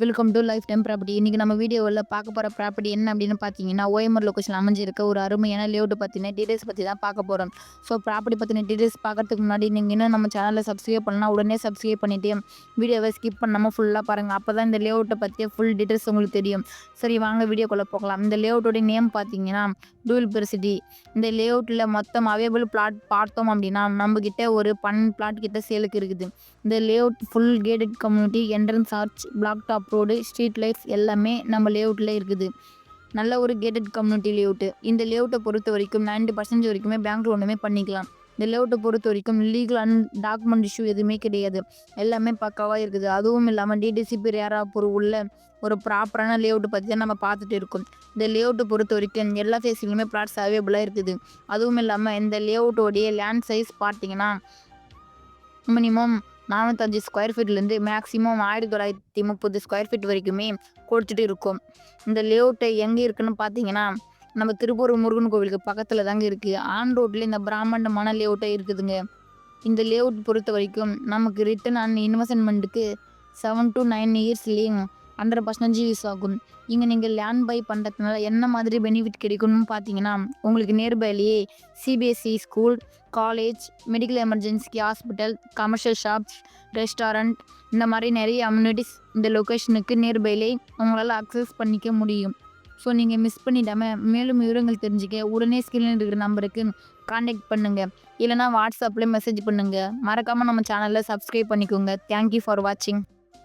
Welcome to life time property. இன்னைக்கு நம்ம வீடியோவில் பார்க்க போகிற ப்ராப்பர்ட்டி என்ன அப்படின்னு பார்த்தீங்கன்னா, ஓஎம்ஆர் லொகேஷன் அமைஞ்சிருக்க ஒரு அருமையான லேஅவுட் பற்றின டீடைல்ஸ் பற்றி தான் பார்க்க போகிறோம். ஸோ ப்ராப்பர்ட்டி பற்றின டீடைல்ஸ் பார்க்கறதுக்கு முன்னாடி நீங்கள் இன்னும் நம்ம சேனலில் சப்ஸ்கிரைப் பண்ணலாம், உடனே சப்ஸ்கிரைப் பண்ணிவிட்டு வீடியோவை ஸ்கிப் பண்ணாமல் ஃபுல்லாக பாருங்கள். அப்போ தான் இந்த லேஅவுட்டை பற்றிய ஃபுல் டீடைல்ஸ் உங்களுக்கு தெரியும். சரி, வாங்க வீடியோக்குள்ளே போகலாம். இந்த லேஅவுட்டோட நேம் பார்த்தீங்கன்னா டூல் பெர்சிட்டி. இந்த லேஅவுட்டில் மொத்தம் அவைலபிள் பிளாட் பார்த்தோம் அப்படின்னா நம்மக்கிட்ட ஒரு 12 பிளாட் கிட்ட சேலுக்கு இருக்குது. இந்த layout full gated community, entrance arch, black top road, street lights எல்லாமே நம்ம லேஅவுட்டில் இருக்குது. நல்ல ஒரு கேட்டட் கம்யூனிட்டி லேஅவுட்டு. இந்த லேஅவுட்டை பொறுத்த வரைக்கும் 90% வரைக்குமே பேங்க் லோனுமே பண்ணிக்கலாம். இந்த லேஅவுட்டை பொறுத்த வரைக்கும் லீகல் அண்ட் டாக்குமெண்ட் இஷ்யூ எதுவுமே கிடையாது. எல்லாமே பக்காவாக இருக்குது. அதுவும் இல்லாமல் டிடிசிபி ரேரா அப்ரூவ் உள்ள ஒரு ப்ராப்பரான லேஅவுட் பற்றி தான் நம்ம பார்த்துட்டு இருக்கோம். இந்த லேஅவுட்டை பொறுத்த வரைக்கும் எல்லா ஃபேஸ்லையுமே பிளாட்ஸ் அவைலபிளாக இருக்குது. அதுவும் இல்லாமல் இந்த லேஅவுட்டோடைய லேண்ட் சைஸ் பார்த்தீங்கன்னா மினிமம் 405 ஸ்கொயர் ஃபீட்லேருந்து மேக்ஸிமம் 1930 ஸ்கொயர் ஃபீட் வரைக்குமே கொடுத்துட்டு இருக்கோம். இந்த லேஅவுட்டை எங்கே இருக்குன்னு பார்த்தீங்கன்னா நம்ம திருப்பூர் முருகன் கோவிலுக்கு பக்கத்தில் தாங்க இருக்குது. ஆன் ரோட்டில் இந்த பிராமண்டமான லேஅவுட்டை இருக்குதுங்க. இந்த லேஅவுட் பொறுத்த வரைக்கும் நமக்கு ரிட்டர்ன் அண்ட் இன்வெஸ்ட்மெண்ட்டுக்கு 7 to 9 இயர்ஸ்லேயும் 100% யூஸ் ஆகும். இங்கே நீங்கள் லேண்ட் பை பண்ணுறதுனால என்ன மாதிரி பெனிஃபிட் கிடைக்கும்னு பார்த்தீங்கன்னா, உங்களுக்கு நியர்பைலேயே CBSE school, college, medical emergency hospital, commercial shops, restaurant இந்த மாதிரி நிறைய அம்யூனிட்டிஸ் இந்த லொக்கேஷனுக்கு நியர்பைலே உங்களால் அக்சஸ் பண்ணிக்க முடியும். ஸோ நீங்கள் மிஸ் பண்ணிடாமல் மேலும் விவரங்கள் தெரிஞ்சுக்க உடனே ஸ்க்ரீனில் இருக்கிற நம்பருக்கு கான்டாக்ட் பண்ணுங்கள். இல்லைனா வாட்ஸ்அப்பில் மெசேஜ் பண்ணுங்கள். மறக்காமல் நம்ம சேனலில் சப்ஸ்கிரைப் பண்ணிக்கோங்க. தேங்க்யூ ஃபார் வாட்சிங்.